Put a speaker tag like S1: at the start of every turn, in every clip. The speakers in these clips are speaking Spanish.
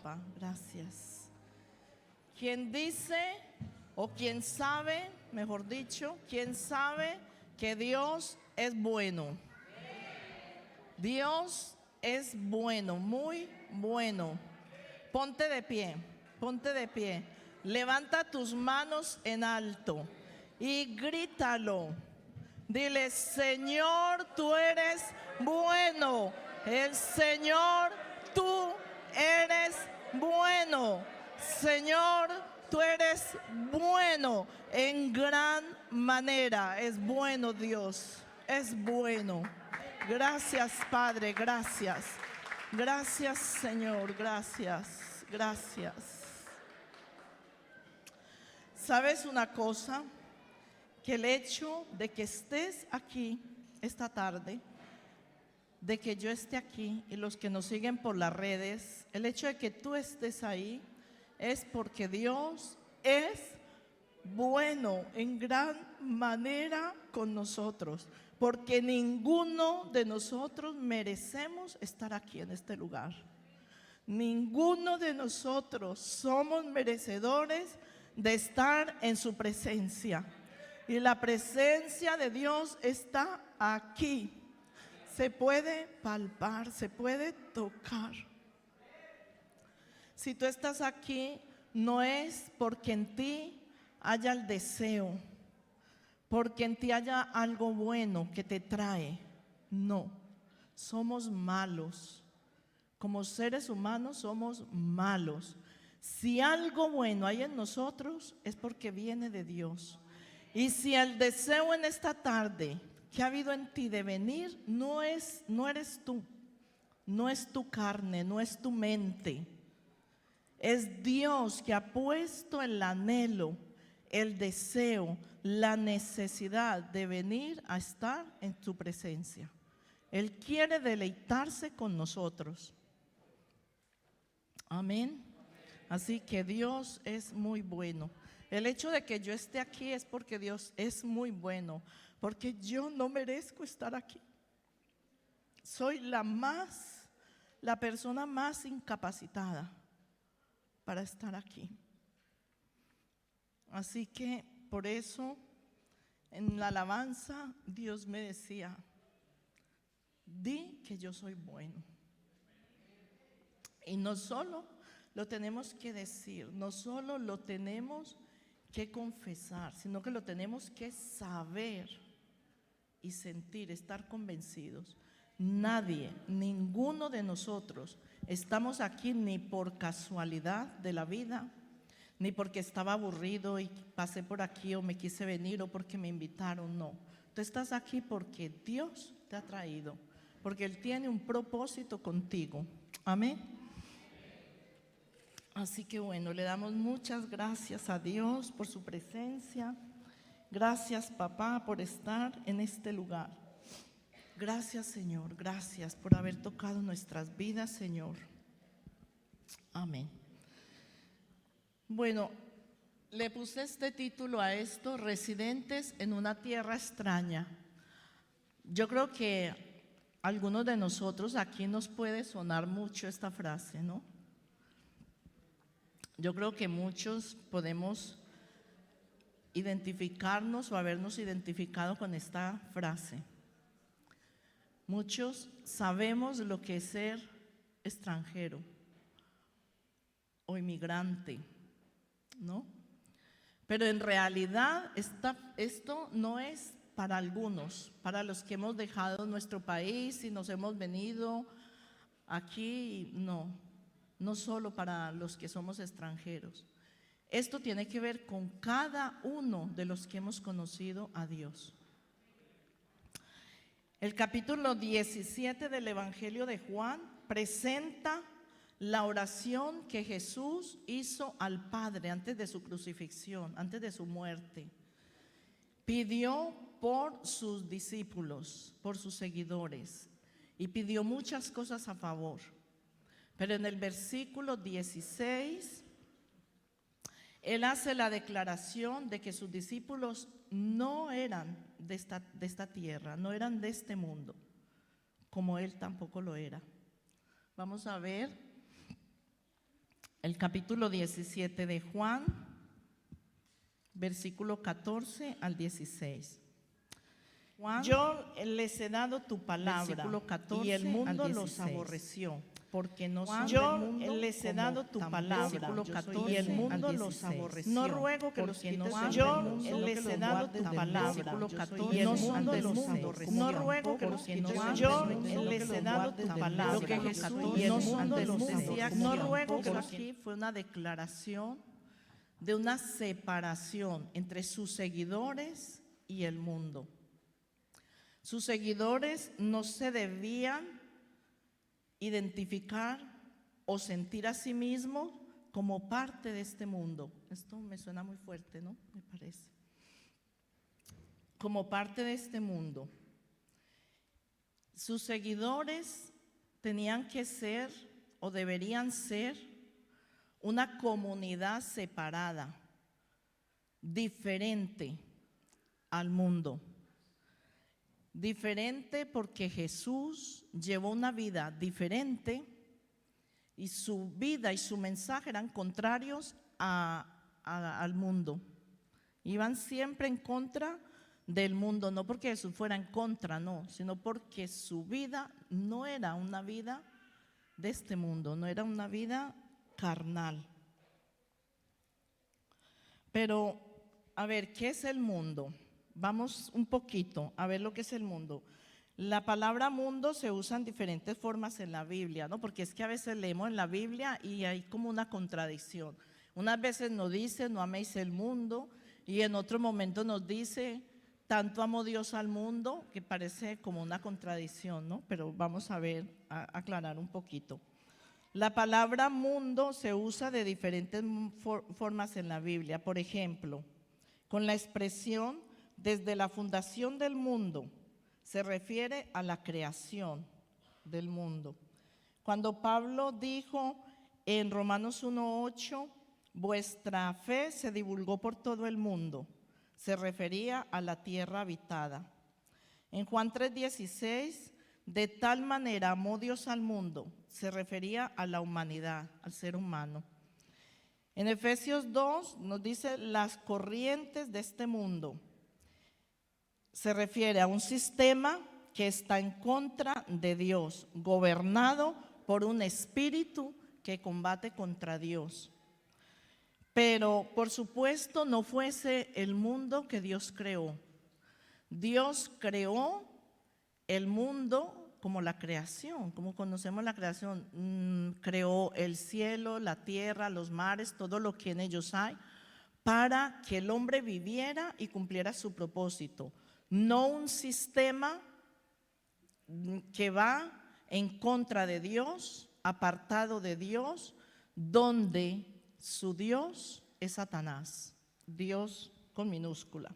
S1: papá, gracias. ¿Quién dice o quién sabe, mejor dicho, quién sabe que Dios es bueno? Dios es bueno, muy bueno. Ponte de pie, ponte de pie. Levanta tus manos en alto y grítalo. Dile: Señor, tú eres bueno. El Señor, tú eres bueno. Señor, tú eres bueno en gran manera. Es bueno Dios, es bueno. Gracias, Padre, gracias. Gracias, Señor, gracias, gracias. ¿Sabes una cosa? Que el hecho de que estés aquí esta tarde, de que yo esté aquí y los que nos siguen por las redes, el hecho de que tú estés ahí es porque Dios es bueno en gran manera con nosotros, porque ninguno de nosotros merecemos estar aquí en este lugar. Ninguno de nosotros somos merecedores de estar en su presencia. Y la presencia de Dios está aquí. Se puede palpar, se puede tocar. Si tú estás aquí, no es porque en ti haya el deseo, porque en ti haya algo bueno que te trae. No, somos malos. Como seres humanos somos malos. Si algo bueno hay en nosotros, es porque viene de Dios. Y si el deseo en esta tarde que ha habido en ti de venir, no eres tú, no es tu carne, no es tu mente. Es Dios que ha puesto el anhelo, el deseo, la necesidad de venir a estar en tu presencia. Él quiere deleitarse con nosotros. Amén. Así que Dios es muy bueno. El hecho de que yo esté aquí es porque Dios es muy bueno, porque yo no merezco estar aquí. Soy la persona más incapacitada para estar aquí. Así que por eso en la alabanza Dios me decía: di que yo soy bueno. Y no solo lo tenemos que decir, no solo lo tenemos que confesar, sino que lo tenemos que saber y sentir, estar convencidos. Nadie, ninguno de nosotros estamos aquí ni por casualidad de la vida, ni porque estaba aburrido y pasé por aquí o me quise venir o porque me invitaron, no. Tú estás aquí porque Dios te ha traído, porque Él tiene un propósito contigo. Amén. Así que bueno, le damos muchas gracias a Dios por su presencia. Gracias, papá, por estar en este lugar. Gracias, Señor, gracias por haber tocado nuestras vidas, Señor. Amén. Bueno, le puse este título a esto: Residentes en una tierra extraña. Yo creo que a algunos de nosotros aquí nos puede sonar mucho esta frase, ¿no? Yo creo que muchos podemos identificarnos o habernos identificado con esta frase. Muchos sabemos lo que es ser extranjero o inmigrante, ¿no? Pero en realidad esto no es para algunos, para los que hemos dejado nuestro país y nos hemos venido aquí, no solo para los que somos extranjeros. Esto tiene que ver con cada uno de los que hemos conocido a Dios. El capítulo 17 del Evangelio de Juan presenta la oración que Jesús hizo al Padre antes de su crucifixión, antes de su muerte. Pidió por sus discípulos, por sus seguidores, y pidió muchas cosas a favor. Pero en el versículo 16, Él hace la declaración de que sus discípulos no eran de esta tierra, no eran de este mundo, como Él tampoco lo era. Vamos a ver el capítulo 17 de Juan, versículo 14 al 16. Juan,
S2: yo les he dado tu palabra,
S1: versículo 14
S2: y el mundo
S1: al
S2: los
S1: 16.
S2: aborreció.
S1: Porque no
S2: Juan,
S1: son
S2: yo
S1: del mundo,
S2: les he
S1: como
S2: dado tu
S1: tampoco,
S2: palabra,
S1: versículo 14
S2: y el mundo
S1: al
S2: los
S1: 16.
S2: aborreció.
S1: No ruego que los
S2: Porque
S1: quites
S2: no
S1: del
S2: son
S1: mundo,
S2: yo
S1: sino
S2: les
S1: que
S2: he
S1: los
S2: dado
S1: guardes
S2: tu
S1: del
S2: palabra,
S1: versículo 14
S2: y el
S1: al
S2: mundo los
S1: 16.
S2: aborreció.
S1: No ruego que los
S2: Porque
S1: quites
S2: no
S1: del
S2: yo
S1: mundo, sino
S2: les
S1: que
S2: he
S1: los
S2: dado
S1: guardes
S2: tu
S1: del
S2: palabra,
S1: Lo que Jesús
S2: y el
S1: nos
S2: mundo los
S1: decía,
S2: aborreció.
S1: no ruego que los aquí fue una declaración de una separación entre sus seguidores y el mundo. Sus seguidores no se debían identificar o sentir a sí mismos como parte de este mundo. Esto me suena muy fuerte, ¿no? Me parece. Como parte de este mundo. Sus seguidores tenían que ser o deberían ser una comunidad separada, diferente al mundo. Diferente porque Jesús llevó una vida diferente y su vida y su mensaje eran contrarios al mundo. Iban siempre en contra del mundo, no porque Jesús fuera en contra, no, sino porque su vida no era una vida de este mundo, no era una vida carnal. Pero, a ver, ¿qué es el mundo? Vamos un poquito a ver lo que es el mundo. La palabra mundo se usa en diferentes formas en la Biblia, ¿no? Porque es que a veces leemos en la Biblia y hay como una contradicción. Unas veces nos dice, no améis el mundo, y en otro momento nos dice, tanto amó Dios al mundo, que parece como una contradicción, ¿no? Pero vamos a ver, a aclarar un poquito. La palabra mundo se usa de diferentes formas en la Biblia. Por ejemplo, con la expresión desde la fundación del mundo, se refiere a la creación del mundo. Cuando Pablo dijo en Romanos 1:8, vuestra fe se divulgó por todo el mundo, se refería a la tierra habitada. En Juan 3:16, de tal manera amó Dios al mundo, se refería a la humanidad, al ser humano. En Efesios 2 nos dice las corrientes de este mundo. Se refiere a un sistema que está en contra de Dios, gobernado por un espíritu que combate contra Dios. Pero, por supuesto, no fuese el mundo que Dios creó. Dios creó el mundo como la creación, como conocemos la creación. Creó el cielo, la tierra, los mares, todo lo que en ellos hay, para que el hombre viviera y cumpliera su propósito. No un sistema que va en contra de Dios, apartado de Dios, donde su Dios es Satanás, Dios con minúscula.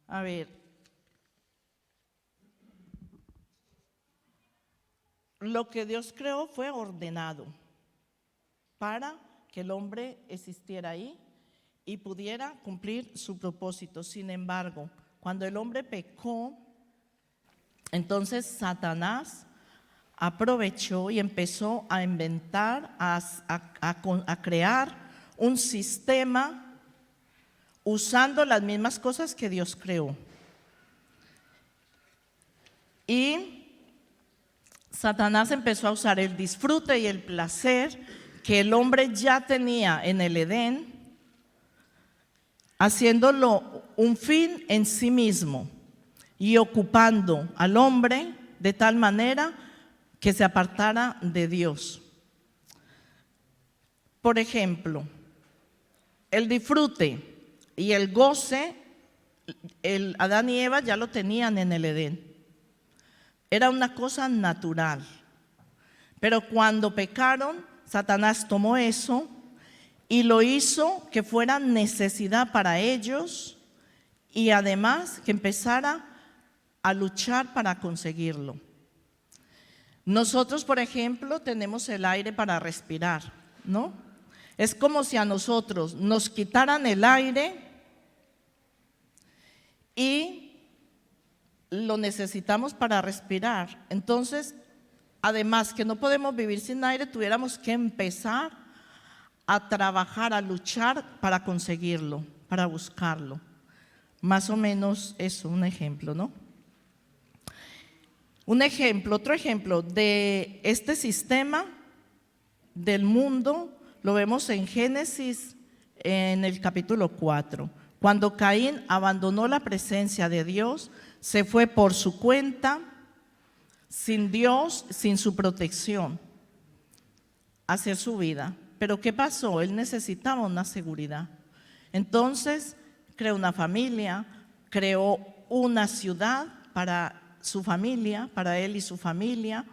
S1: A ver, lo que Dios creó fue ordenado para que el hombre existiera ahí y pudiera cumplir su propósito. Sin embargo, cuando el hombre pecó, entonces Satanás aprovechó y empezó a inventar, a crear un sistema usando las mismas cosas que Dios creó. Y Satanás empezó a usar el disfrute y el placer que el hombre ya tenía en el Edén, haciéndolo un fin en sí mismo y ocupando al hombre de tal manera que se apartara de Dios. Por ejemplo, el disfrute y el goce, Adán y Eva ya lo tenían en el Edén. Era una cosa natural. Pero cuando pecaron, Satanás tomó eso y lo hizo que fuera necesidad para ellos y además que empezara a luchar para conseguirlo. Nosotros, por ejemplo, tenemos el aire para respirar, ¿no? Es como si a nosotros nos quitaran el aire y lo necesitamos para respirar. Entonces, además que no podemos vivir sin aire, tuviéramos que empezar a trabajar, a luchar para conseguirlo, para buscarlo. Más o menos eso, un ejemplo, ¿no? Un ejemplo, otro ejemplo de este sistema del mundo lo vemos en Génesis en el capítulo 4. Cuando Caín abandonó la presencia de Dios, se fue por su cuenta, sin Dios, sin su protección, a hacer su vida. Pero ¿qué pasó? Él necesitaba una seguridad. Entonces creó una familia, creó una ciudad para su familia, para él y su familia.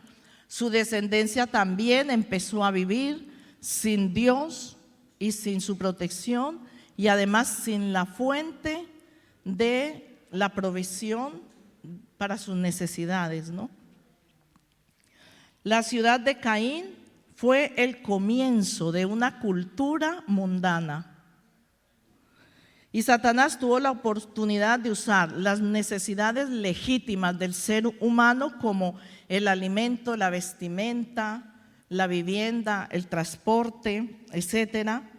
S1: Su descendencia también empezó a vivir sin Dios y sin su protección, y además sin la fuente de la provisión para sus necesidades, ¿no? La ciudad de Caín fue el comienzo de una cultura mundana. Y Satanás tuvo la oportunidad de usar las necesidades legítimas del ser humano, como el alimento, la vestimenta, la vivienda, el transporte, etcétera.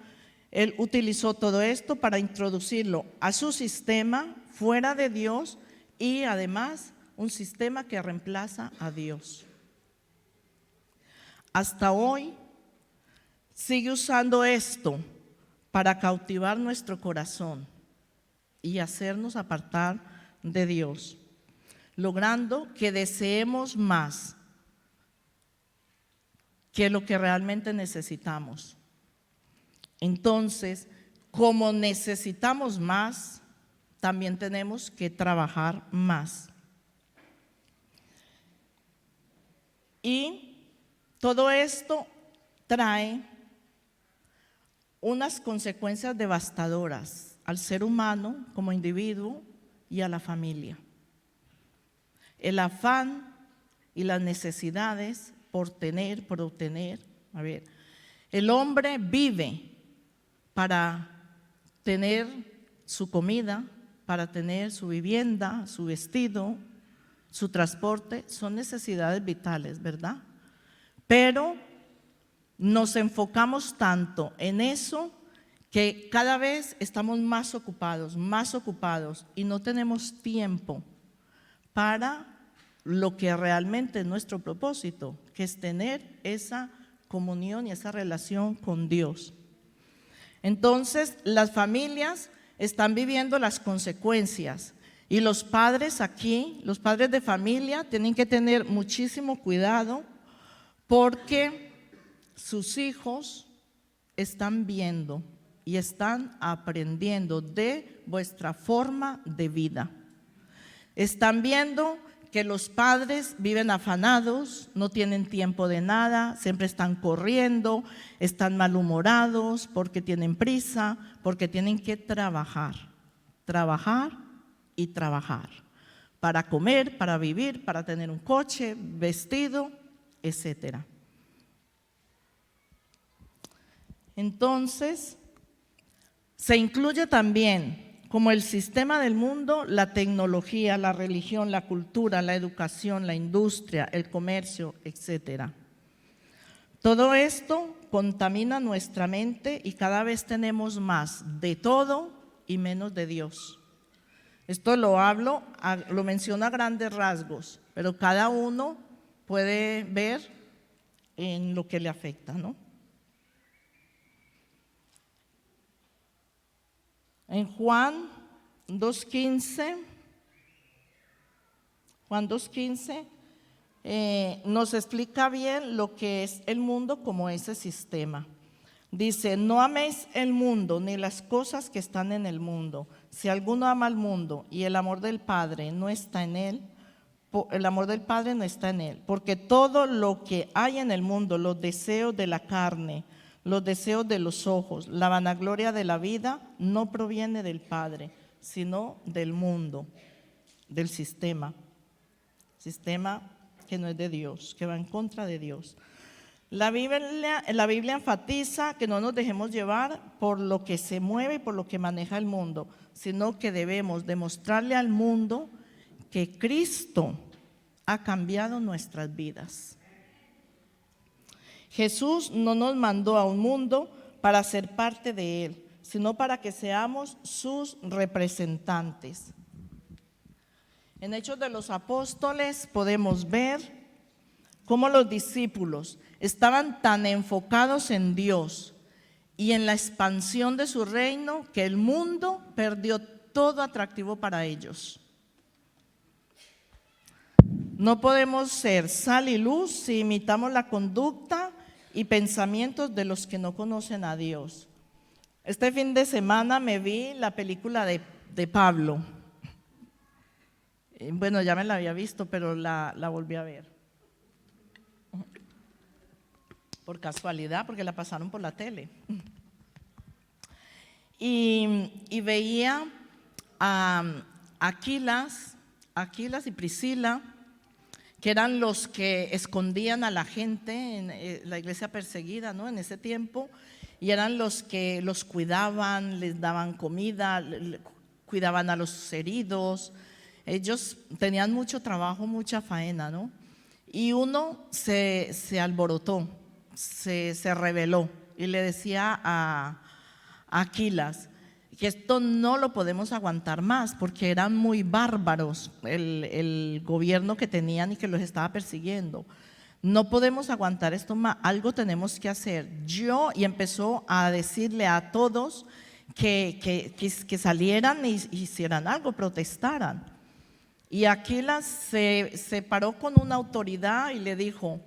S1: Él utilizó todo esto para introducirlo a su sistema fuera de Dios, y además un sistema que reemplaza a Dios. Hasta hoy sigue usando esto para cautivar nuestro corazón y hacernos apartar de Dios, logrando que deseemos más que lo que realmente necesitamos. Entonces, como necesitamos más, también tenemos que trabajar más. Y todo esto trae unas consecuencias devastadoras al ser humano como individuo y a la familia. El afán y las necesidades por tener, por obtener. El hombre vive para tener su comida, para tener su vivienda, su vestido, su transporte. Son necesidades vitales, ¿verdad? Pero nos enfocamos tanto en eso que cada vez estamos más ocupados y no tenemos tiempo para lo que realmente es nuestro propósito, que es tener esa comunión y esa relación con Dios. Entonces, las familias están viviendo las consecuencias, y los padres aquí, los padres de familia, tienen que tener muchísimo cuidado, porque sus hijos están viendo y están aprendiendo de vuestra forma de vida. Están viendo que los padres viven afanados, no tienen tiempo de nada, siempre están corriendo, están malhumorados porque tienen prisa, porque tienen que trabajar y trabajar para comer, para vivir, para tener un coche, vestido, etcétera. Entonces, se incluye también como el sistema del mundo, la tecnología, la religión, la cultura, la educación, la industria, el comercio, etcétera. Todo esto contamina nuestra mente y cada vez tenemos más de todo y menos de Dios. Esto lo menciono a grandes rasgos, pero cada uno puede ver en lo que le afecta, ¿no? En Juan 2:15 nos explica bien lo que es el mundo como ese sistema. Dice: no améis el mundo ni las cosas que están en el mundo. Si alguno ama al mundo y el amor del Padre no está en él, porque todo lo que hay en el mundo, los deseos de la carne, los deseos de los ojos, la vanagloria de la vida, no proviene del Padre, sino del mundo, del sistema que no es de Dios, que va en contra de Dios. La Biblia enfatiza que no nos dejemos llevar por lo que se mueve y por lo que maneja el mundo, sino que debemos demostrarle al mundo que Cristo ha cambiado nuestras vidas. Jesús no nos mandó a un mundo para ser parte de él, sino para que seamos sus representantes. En Hechos de los Apóstoles podemos ver cómo los discípulos estaban tan enfocados en Dios y en la expansión de su reino que el mundo perdió todo atractivo para ellos. No podemos ser sal y luz si imitamos la conducta y pensamientos de los que no conocen a Dios. Este fin de semana me vi la película de Pablo. Bueno, ya me la había visto, pero la volví a ver. Por casualidad, porque la pasaron por la tele. Y veía a Aquilas y Priscila, que eran los que escondían a la gente en la iglesia perseguida, ¿no? En ese tiempo, y eran los que los cuidaban, les daban comida, cuidaban a los heridos. Ellos tenían mucho trabajo, mucha faena, ¿no? Y uno se alborotó, se rebeló y le decía a Aquilas que esto no lo podemos aguantar más porque eran muy bárbaros el gobierno que tenían y que los estaba persiguiendo. No podemos aguantar esto más, algo tenemos que hacer. Y empezó a decirle a todos que salieran e hicieran algo, protestaran. Y Aquilas se paró con una autoridad y le dijo: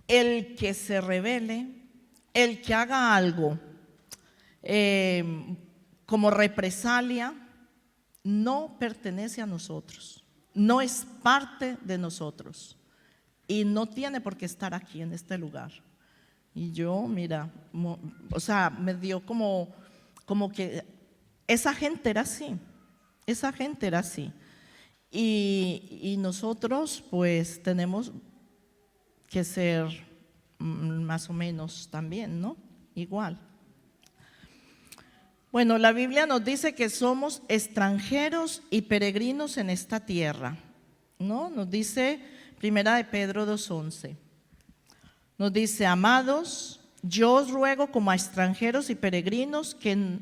S1: el que se rebele, el que haga algo como represalia, no pertenece a nosotros, no es parte de nosotros y no tiene por qué estar aquí en este lugar. Y yo, mira, o sea, me dio como que esa gente era así, y nosotros pues tenemos que ser más o menos también, ¿no? Igual. Bueno, la Biblia nos dice que somos extranjeros y peregrinos en esta tierra, ¿no? Nos dice Primera de Pedro 2:11. Nos dice: amados, yo os ruego como a extranjeros y peregrinos que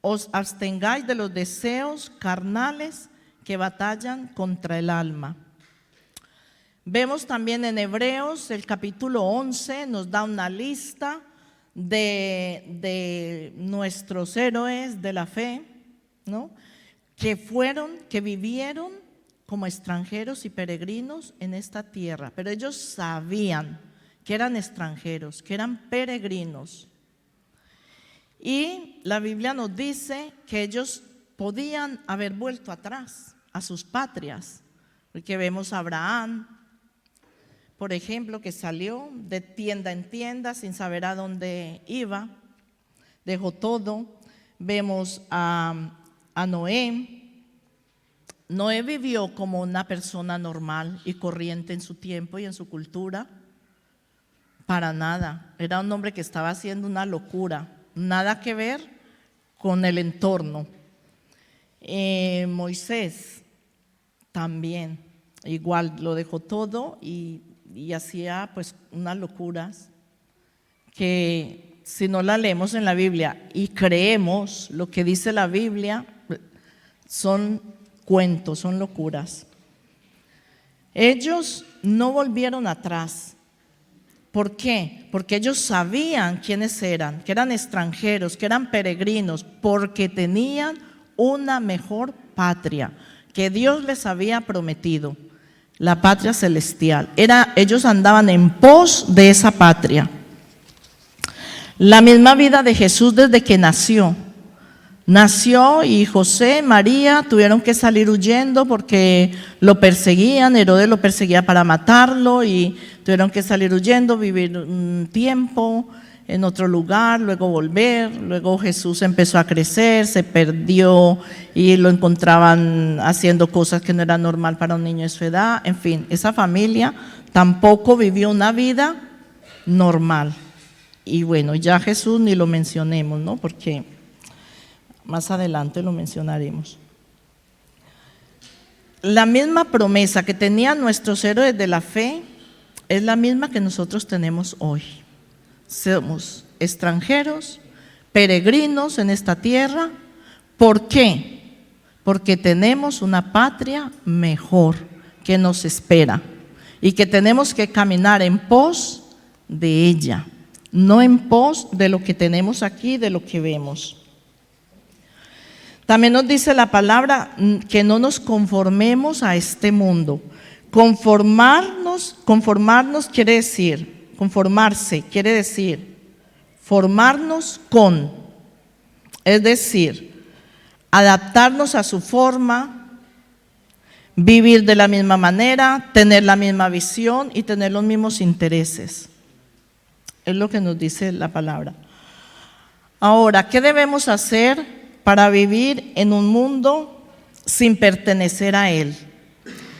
S1: os abstengáis de los deseos carnales que batallan contra el alma. Vemos también en Hebreos, el capítulo 11, nos da una lista de nuestros héroes de la fe, ¿no? Que vivieron como extranjeros y peregrinos en esta tierra, pero ellos sabían que eran extranjeros, que eran peregrinos. Y la Biblia nos dice que ellos podían haber vuelto atrás a sus patrias, porque vemos a Abraham, por ejemplo, que salió de tienda en tienda sin saber a dónde iba, dejó todo. Vemos a Noé. Noé vivió como una persona normal y corriente en su tiempo y en su cultura. Para nada, era un hombre que estaba haciendo una locura, nada que ver con el entorno. Moisés también, igual lo dejó todo y hacía pues unas locuras que si no la leemos en la Biblia y creemos lo que dice la Biblia, son cuentos, son locuras. Ellos no volvieron atrás. ¿Por qué? Porque ellos sabían quiénes eran, que eran extranjeros, que eran peregrinos, porque tenían una mejor patria que Dios les había prometido. La patria celestial. Ellos andaban en pos de esa patria. La misma vida de Jesús desde que nació. Nació y José, María tuvieron que salir huyendo porque lo perseguían. Herodes lo perseguía para matarlo y tuvieron que salir huyendo, vivir un tiempo en otro lugar, luego volver. Luego Jesús empezó a crecer, se perdió y lo encontraban haciendo cosas que no era normal para un niño de su edad. En fin, esa familia tampoco vivió una vida normal. Y bueno, ya Jesús ni lo mencionemos, ¿no? Porque más adelante lo mencionaremos. La misma promesa que tenían nuestros héroes de la fe es la misma que nosotros tenemos hoy. somos extranjeros, peregrinos en esta tierra. ¿Por qué? Porque tenemos una patria mejor que nos espera y que tenemos que caminar en pos de ella, no en pos de lo que tenemos aquí, de lo que vemos. También nos dice la palabra que no nos conformemos a este mundo. Conformarnos quiere decir, conformarse quiere decir formarnos con, es decir, adaptarnos a su forma, vivir de la misma manera, tener la misma visión y tener los mismos intereses. Es lo que nos dice la palabra. Ahora, ¿qué debemos hacer para vivir en un mundo sin pertenecer a él?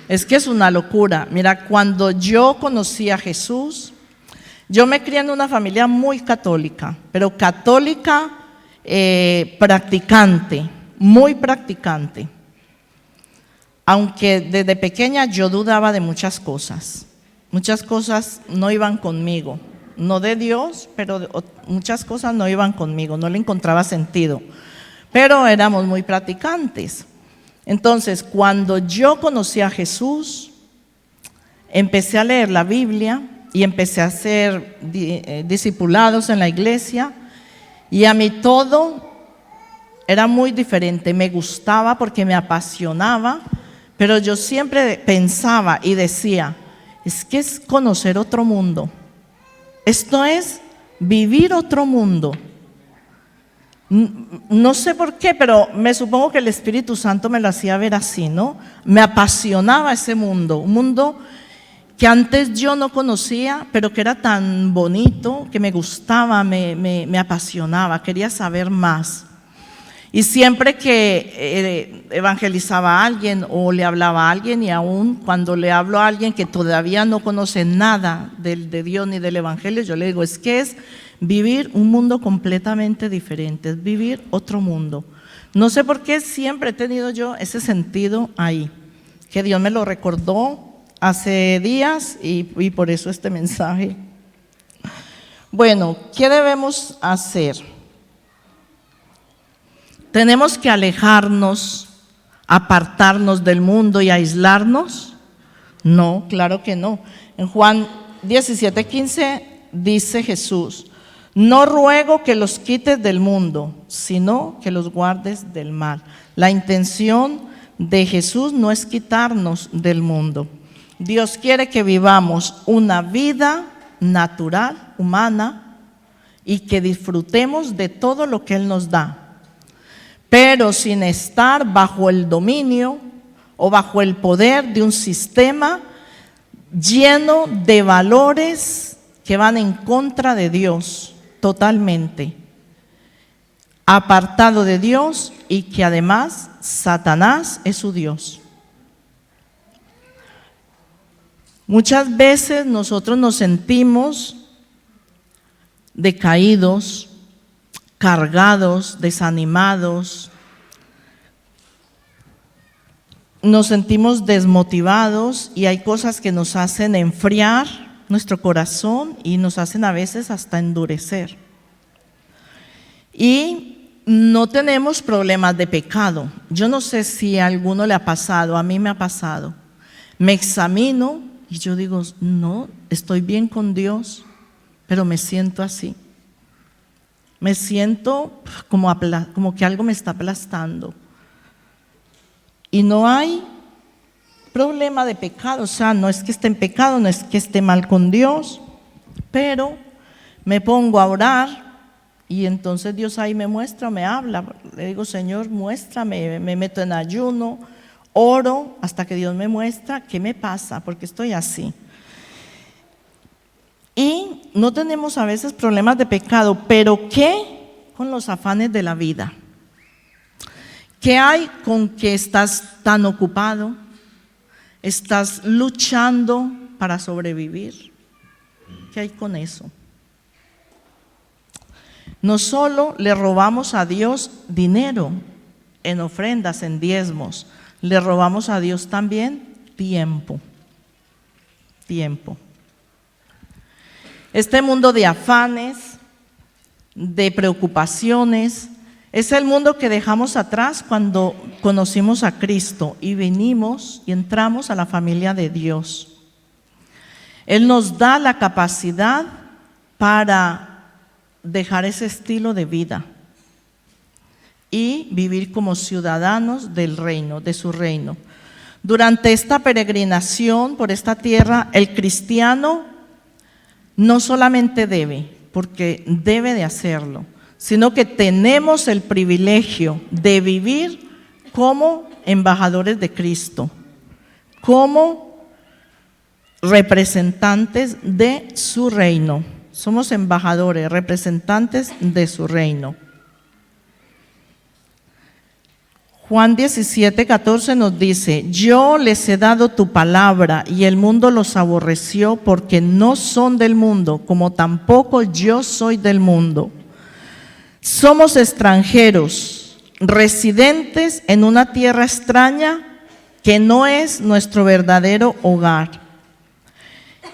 S1: Es que es una locura. Mira, cuando yo conocí a Jesús, yo me crié en una familia muy católica, pero católica practicante, muy practicante. Aunque desde pequeña yo dudaba de muchas cosas no iban conmigo, no de Dios, pero muchas cosas no iban conmigo, no le encontraba sentido, pero éramos muy practicantes. Entonces, cuando yo conocí a Jesús, empecé a leer la Biblia y empecé a ser discipulados en la iglesia, y a mí todo era muy diferente. Me gustaba porque me apasionaba, pero yo siempre pensaba y decía, es que es conocer otro mundo. Esto es vivir otro mundo. No sé por qué, pero me supongo que el Espíritu Santo me lo hacía ver así, ¿no? Me apasionaba ese mundo, un mundo que antes yo no conocía, pero que era tan bonito, que me gustaba, me apasionaba, quería saber más. Y siempre que evangelizaba a alguien o le hablaba a alguien, y aún cuando le hablo a alguien que todavía no conoce nada de Dios ni del Evangelio, yo le digo, es que es vivir un mundo completamente diferente, es vivir otro mundo. No sé por qué siempre he tenido yo ese sentido ahí, que Dios me lo recordó hace días y por eso este mensaje. Bueno, ¿qué debemos hacer? ¿Tenemos que alejarnos, apartarnos del mundo y aislarnos? No, claro que no. En Juan 17:15 dice Jesús, no ruego que los quites del mundo, sino que los guardes del mal. La intención de Jesús no es quitarnos del mundo. Dios quiere que vivamos una vida natural, humana, y que disfrutemos de todo lo que Él nos da, pero sin estar bajo el dominio o bajo el poder de un sistema lleno de valores que van en contra de Dios totalmente, apartado de Dios, y que además Satanás es su Dios. Muchas veces nosotros nos sentimos decaídos, cargados, desanimados, nos sentimos desmotivados, y hay cosas que nos hacen enfriar nuestro corazón y nos hacen a veces hasta endurecer. Y no tenemos problemas de pecado. Yo no sé si a alguno le ha pasado, a mí me ha pasado. Me examino y yo digo, no, estoy bien con Dios, pero me siento así. Me siento como que algo me está aplastando. Y no hay problema de pecado, o sea, no es que esté en pecado, no es que esté mal con Dios, pero me pongo a orar y entonces Dios ahí me muestra, me habla. Le digo, Señor, muéstrame, me meto en ayuno, oro hasta que Dios me muestra qué me pasa, porque estoy así. Y no tenemos a veces problemas de pecado, pero ¿qué con los afanes de la vida? ¿Qué hay con que estás tan ocupado? ¿Estás luchando para sobrevivir? ¿Qué hay con eso? No solo le robamos a Dios dinero en ofrendas, en diezmos, le robamos a Dios también tiempo. Tiempo. Este mundo de afanes, de preocupaciones, es el mundo que dejamos atrás cuando conocimos a Cristo y venimos y entramos a la familia de Dios. Él nos da la capacidad para dejar ese estilo de vida y vivir como ciudadanos del reino, de su reino. Durante esta peregrinación por esta tierra, el cristiano no solamente debe, porque debe de hacerlo, sino que tenemos el privilegio de vivir como embajadores de Cristo, como representantes de su reino. Somos embajadores, representantes de su reino. Juan 17:14 nos dice: yo les he dado tu palabra y el mundo los aborreció porque no son del mundo, como tampoco yo soy del mundo. Somos extranjeros, residentes en una tierra extraña que no es nuestro verdadero hogar.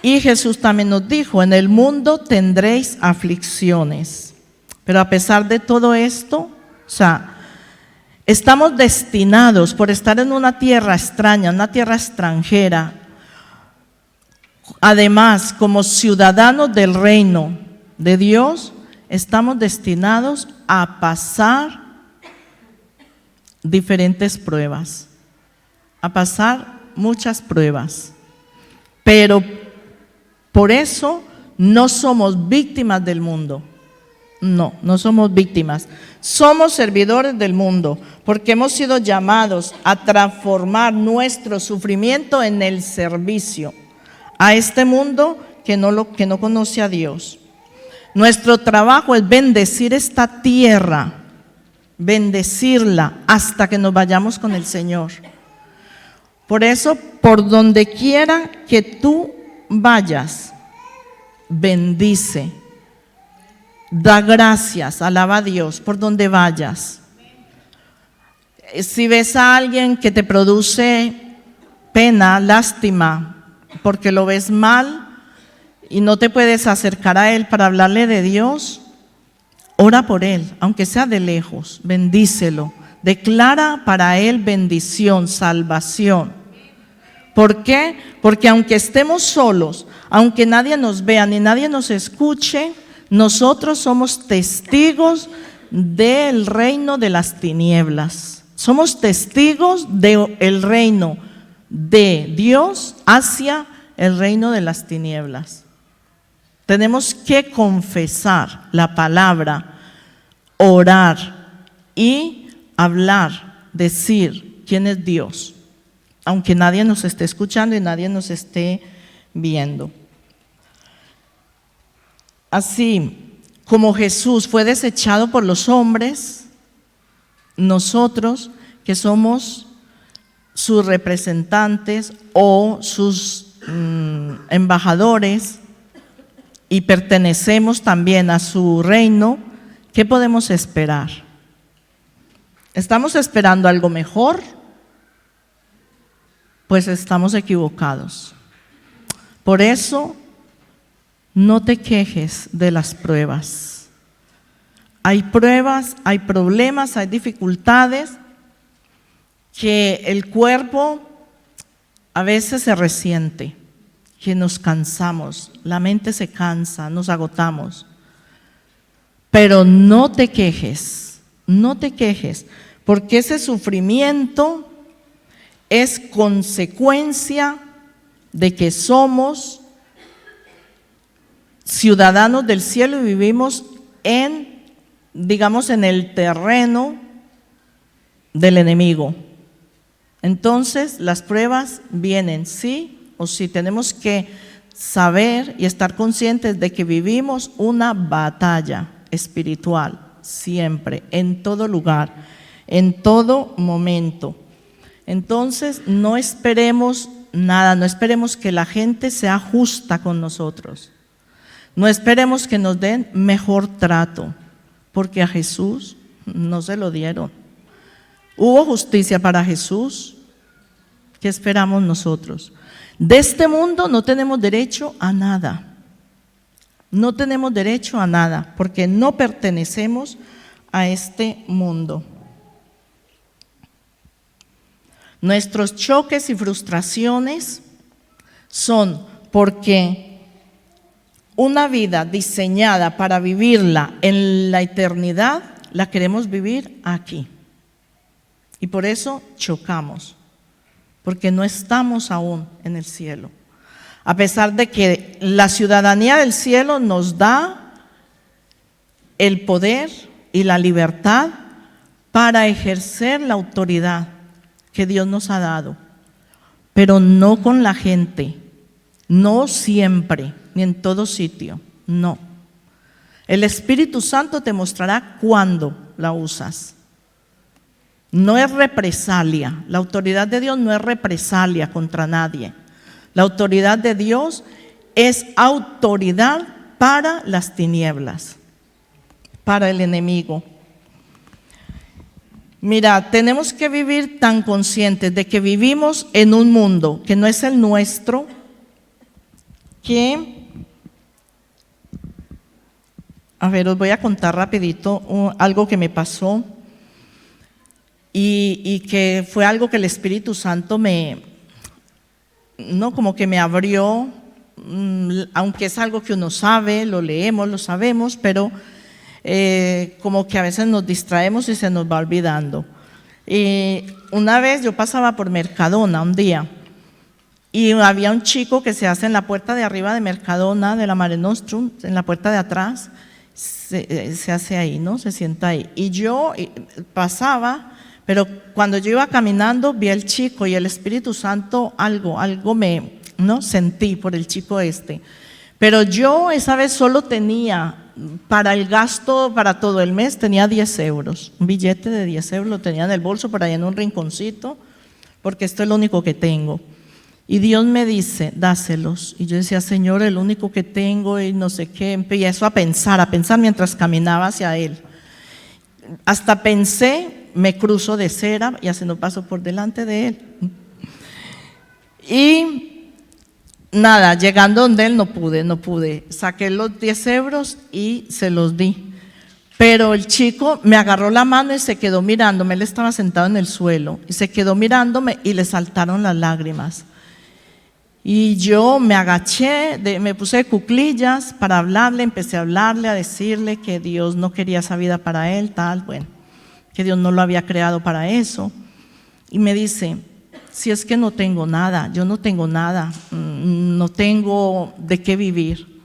S1: Y Jesús también nos dijo: en el mundo tendréis aflicciones. Pero a pesar de todo esto, estamos destinados por estar en una tierra extraña, una tierra extranjera. Además, como ciudadanos del reino de Dios, estamos destinados a pasar diferentes pruebas, a pasar muchas pruebas. Pero por eso no somos víctimas del mundo. No somos víctimas. Somos servidores del mundo, porque hemos sido llamados a transformar nuestro sufrimiento en el servicio a este mundo que no conoce a Dios. Nuestro trabajo es bendecir esta tierra, bendecirla hasta que nos vayamos con el Señor. Por eso, por donde quiera que tú vayas, bendice. Da gracias, alaba a Dios por donde vayas. Si ves a alguien que te produce pena, lástima, porque lo ves mal y no te puedes acercar a él para hablarle de Dios, ora por él, aunque sea de lejos, bendícelo. Declara para él bendición, salvación. ¿Por qué? Porque aunque estemos solos, aunque nadie nos vea ni nadie nos escuche, nosotros somos testigos del reino de las tinieblas. Somos testigos del reino de Dios hacia el reino de las tinieblas. Tenemos que confesar la palabra, orar y hablar, decir quién es Dios, aunque nadie nos esté escuchando y nadie nos esté viendo. Así como Jesús fue desechado por los hombres, nosotros que somos sus representantes o sus embajadores y pertenecemos también a su reino, ¿qué podemos esperar? ¿Estamos esperando algo mejor? Pues estamos equivocados. Por eso, no te quejes de las pruebas. Hay pruebas, hay problemas, hay dificultades que el cuerpo a veces se resiente, que nos cansamos, la mente se cansa, nos agotamos. Pero no te quejes, porque ese sufrimiento es consecuencia de que somos ciudadanos del cielo y vivimos en el terreno del enemigo. Entonces, las pruebas vienen sí o sí. Tenemos que saber y estar conscientes de que vivimos una batalla espiritual siempre, en todo lugar, en todo momento. Entonces, no esperemos nada, no esperemos que la gente sea justa con nosotros. No esperemos que nos den mejor trato, porque a Jesús no se lo dieron. ¿Hubo justicia para Jesús? ¿Qué esperamos nosotros? De este mundo no tenemos derecho a nada. No tenemos derecho a nada porque no pertenecemos a este mundo. Nuestros choques y frustraciones son porque una vida diseñada para vivirla en la eternidad, la queremos vivir aquí. Y por eso chocamos, porque no estamos aún en el cielo. A pesar de que la ciudadanía del cielo nos da el poder y la libertad para ejercer la autoridad que Dios nos ha dado, pero no con la gente, no siempre, ni en todo sitio, no. El Espíritu Santo te mostrará cuándo la usas. No es represalia, la autoridad de Dios no es represalia contra nadie. La autoridad de Dios es autoridad para las tinieblas, para el enemigo. Mira, tenemos que vivir tan conscientes de que vivimos en un mundo que no es el nuestro, que, a ver, os voy a contar rapidito algo que me pasó y que fue algo que el Espíritu Santo como que me abrió, aunque es algo que uno sabe, lo leemos, lo sabemos, pero como que a veces nos distraemos y se nos va olvidando. Una vez yo pasaba por Mercadona un día y había un chico que se hace en la puerta de arriba de Mercadona, de la Mare Nostrum, en la puerta de atrás, se hace ahí, ¿no? Se sienta ahí. Y yo pasaba, pero cuando yo iba caminando vi al chico y el Espíritu Santo algo sentí por el chico este. Pero yo esa vez solo tenía para el gasto, para todo el mes, tenía 10 euros. Un billete de 10 euros lo tenía en el bolso, por ahí en un rinconcito, porque esto es lo único que tengo. Y Dios me dice, dáselos. Y yo decía, Señor, el único que tengo y no sé qué. Empecé a pensar mientras caminaba hacia Él. Hasta pensé, me cruzo de cera y así no paso por delante de Él. Y nada, llegando donde Él no pude. Saqué los 10 euros y se los di. Pero el chico me agarró la mano y se quedó mirándome. Él estaba sentado en el suelo y se quedó mirándome y le saltaron las lágrimas. Y yo me agaché, me puse de cuclillas para hablarle, empecé a hablarle, a decirle que Dios no quería esa vida para él, que Dios no lo había creado para eso. Y me dice, si es que no tengo nada, yo no tengo nada, no tengo de qué vivir.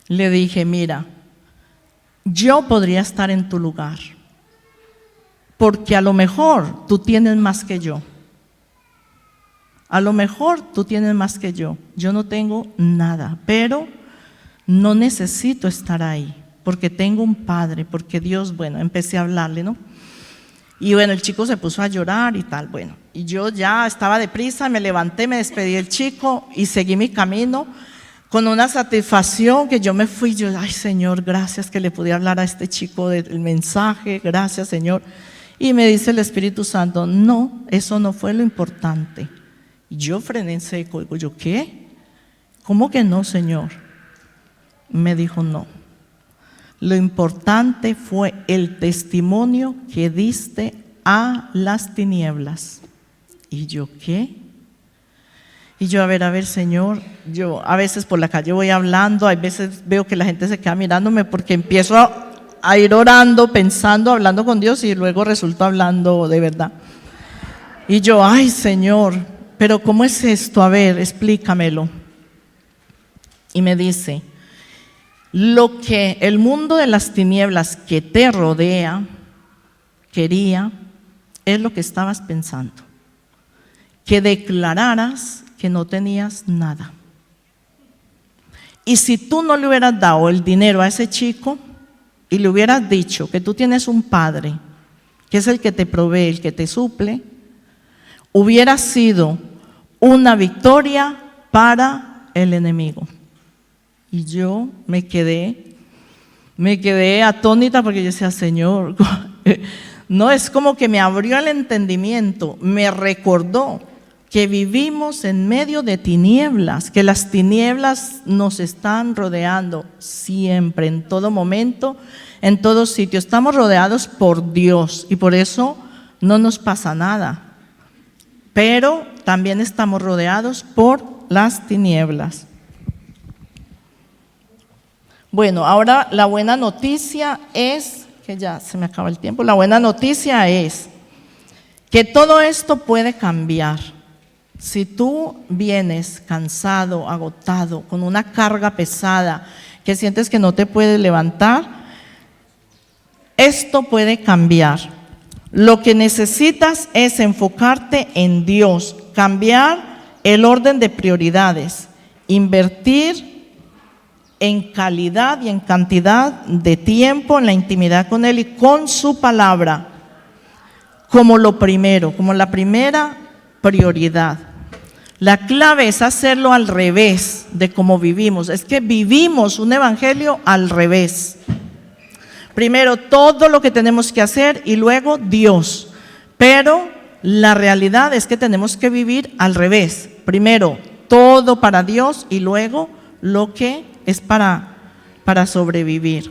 S1: Le dije, mira, yo podría estar en tu lugar, porque a lo mejor tú tienes más que yo. A lo mejor tú tienes más que yo no tengo nada, pero no necesito estar ahí, porque tengo un Padre, porque Dios, empecé a hablarle, ¿no? Y el chico se puso a llorar y tal, y yo ya estaba deprisa, me levanté, me despedí del chico y seguí mi camino con una satisfacción que yo me fui, ay Señor, gracias que le pude hablar a este chico del mensaje, gracias Señor. Y me dice el Espíritu Santo, no, eso no fue lo importante. Y yo frené en seco, digo yo, ¿qué? ¿Cómo que no, Señor? Me dijo, no. Lo importante fue el testimonio que diste a las tinieblas. Y yo, ¿qué? Y yo, a ver, Señor, yo a veces por la calle voy hablando, a veces veo que la gente se queda mirándome porque empiezo a ir orando, pensando, hablando con Dios y luego resulto hablando de verdad. Y yo, ay, Señor, pero ¿cómo es esto? A ver, explícamelo. Y me dice, lo que el mundo de las tinieblas que te rodea quería es lo que estabas pensando, que declararas que no tenías nada. Y si tú no le hubieras dado el dinero a ese chico y le hubieras dicho que tú tienes un Padre, que es el que te provee, el que te suple, hubiera sido una victoria para el enemigo. Y yo me quedé atónita porque yo decía, Señor, no, es como que me abrió el entendimiento, me recordó que vivimos en medio de tinieblas, que las tinieblas nos están rodeando siempre, en todo momento, en todo sitio. Estamos rodeados por Dios y por eso no nos pasa nada. Pero también estamos rodeados por las tinieblas. Bueno, ahora la buena noticia es, que ya se me acaba el tiempo, la buena noticia es que todo esto puede cambiar. Si tú vienes cansado, agotado, con una carga pesada, que sientes que no te puedes levantar, esto puede cambiar. Lo que necesitas es enfocarte en Dios, cambiar el orden de prioridades, invertir en calidad y en cantidad de tiempo en la intimidad con Él y con su palabra como lo primero, como la primera prioridad. La clave es hacerlo al revés de cómo vivimos. Es que vivimos un evangelio al revés. Primero todo lo que tenemos que hacer y luego Dios. Pero la realidad es que tenemos que vivir al revés. Primero todo para Dios y luego lo que es para sobrevivir.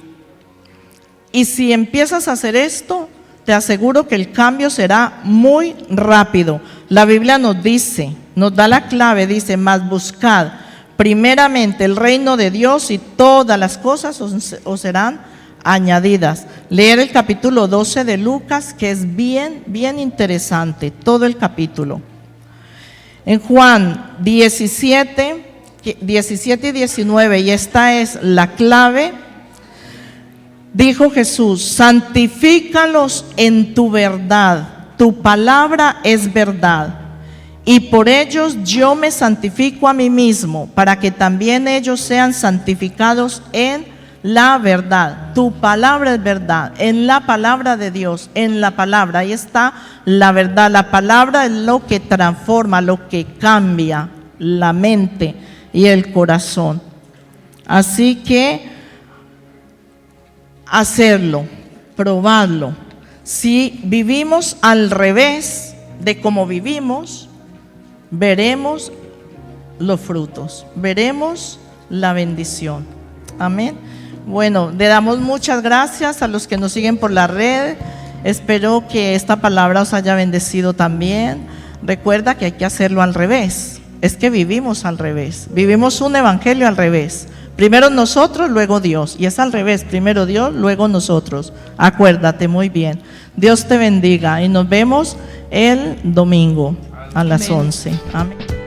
S1: Y si empiezas a hacer esto, te aseguro que el cambio será muy rápido. La Biblia nos dice, nos da la clave, dice, mas buscad primeramente el reino de Dios y todas las cosas os serán añadidas. Leer el capítulo 12 de Lucas, que es bien interesante, todo el capítulo. En Juan 17 y 19, y esta es la clave, dijo Jesús: santifícalos en tu verdad, tu palabra es verdad, y por ellos yo me santifico a mí mismo, para que también ellos sean santificados en la verdad. Tu palabra es verdad, en la palabra de Dios, en la palabra, ahí está la verdad. La palabra es lo que transforma, lo que cambia la mente y el corazón. Así que hacerlo, probarlo. Si vivimos al revés de como vivimos, veremos los frutos, veremos la bendición. Amén. Bueno, le damos muchas gracias a los que nos siguen por la red. Espero que esta palabra os haya bendecido también. Recuerda que hay que hacerlo al revés. Es que vivimos al revés, vivimos un evangelio al revés. Primero nosotros, luego Dios. Y es al revés, primero Dios, luego nosotros. Acuérdate muy bien. Dios te bendiga y nos vemos el domingo a las 11. Amén.